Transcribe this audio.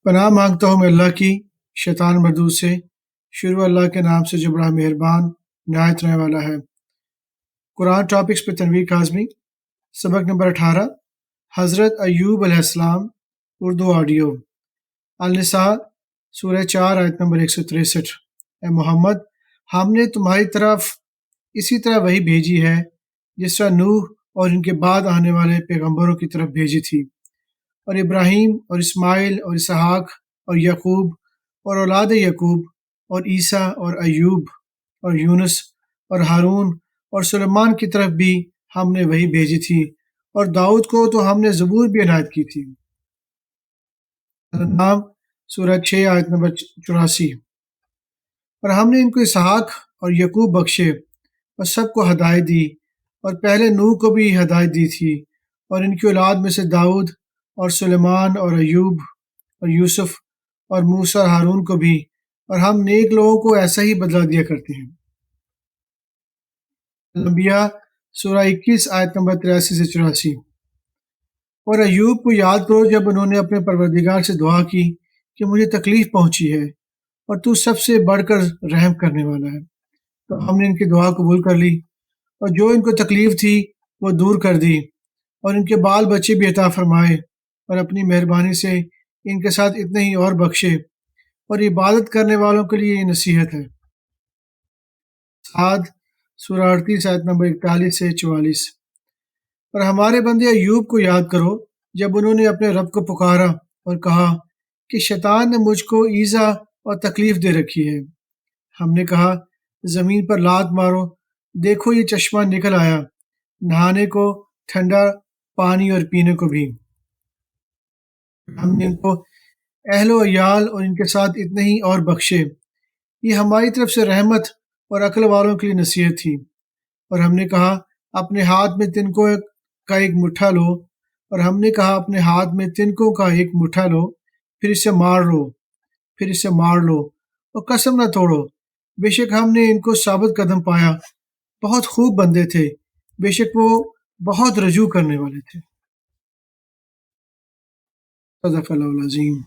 पनाह मांगता हूँ मैं अल्लाह की शैतान मरदूद से। शुरू अल्लाह के नाम से जो बड़ा मेहरबान नहायत रहने वाला है। कुरान टॉपिक्स पे तनवीर काज़मी। सबक नंबर 18 हज़रत अय्यूब अलैहिस्सलाम उर्दू ऑडियो। अल-निसा सूरह 4 आयत नंबर 163। ए मोहम्मद, हमने तुम्हारी तरफ इसी तरह वही भेजी है जिस तरह नूह और इनके बाद आने वाले पैगंबरों की तरफ भेजी थी, और इब्राहीम और इस्माइल और इसहाक और यकूब और औलाद यकूब और ईसा और अय्यूब और यूनुस और हारून और सुलेमान की तरफ भी हमने वही भेजी थी, और दाऊद को तो हमने ज़बूर भी इनायत की थी। नाम सूरह 6 आयत नंबर 84। और हमने इनको इसहाक और यकूब बख्शे और सबको हदायत दी, और पहले नूह को भी हदायत दी थी, और इनकी औलाद में से दाऊद और सुलेमान और अय्यूब और यूसुफ और मूसा और हारून को भी, और हम नेक लोगों को ऐसा ही बदला दिया करते हैं। अंबिया सूरह 21 आयत नंबर 83 से 84। और अय्यूब को याद करो जब उन्होंने अपने परवरदिगार से दुआ की कि मुझे तकलीफ पहुंची है और तू सबसे बढ़कर रहम करने वाला है, तो हमने इनकी दुआ कबूल कर ली, और जो इनको तकलीफ थी वो दूर कर दी, और इनके बाल बच्चे भी अता फरमाए, और अपनी मेहरबानी से इनके साथ इतने ही और बख्शे, और इबादत करने वालों के लिए ये नसीहत है। साद सूरह 38 आयत नंबर 41 से 44। और हमारे बंदे अय्यूब को याद करो जब उन्होंने अपने रब को पुकारा और कहा कि शैतान ने मुझको ईज़ा और तकलीफ दे रखी है। हमने कहा ज़मीन पर लात मारो, देखो ये चश्मा निकल आया, नहाने को, ठंडा पानी और पीने को भी। हमने इनको अहलो अयाल और इनके साथ इतने ही और बख्शे। ये हमारी तरफ से रहमत और अक्ल वालों के लिए नसीहत थी। और हमने कहा अपने हाथ में तिनकों का एक मुट्ठा लो, और हमने कहा अपने हाथ में तिनकों का एक मुट्ठा लो, फिर इसे मार लो, फिर इसे मार लो, और कसम न तोड़ो, बेशक हमने इनको साबित कदम पाया, बहुत खूब बंदे थे, बेशक वो बहुत रजू करने वाले थे। सदक़ल्लाहुल अज़ीम।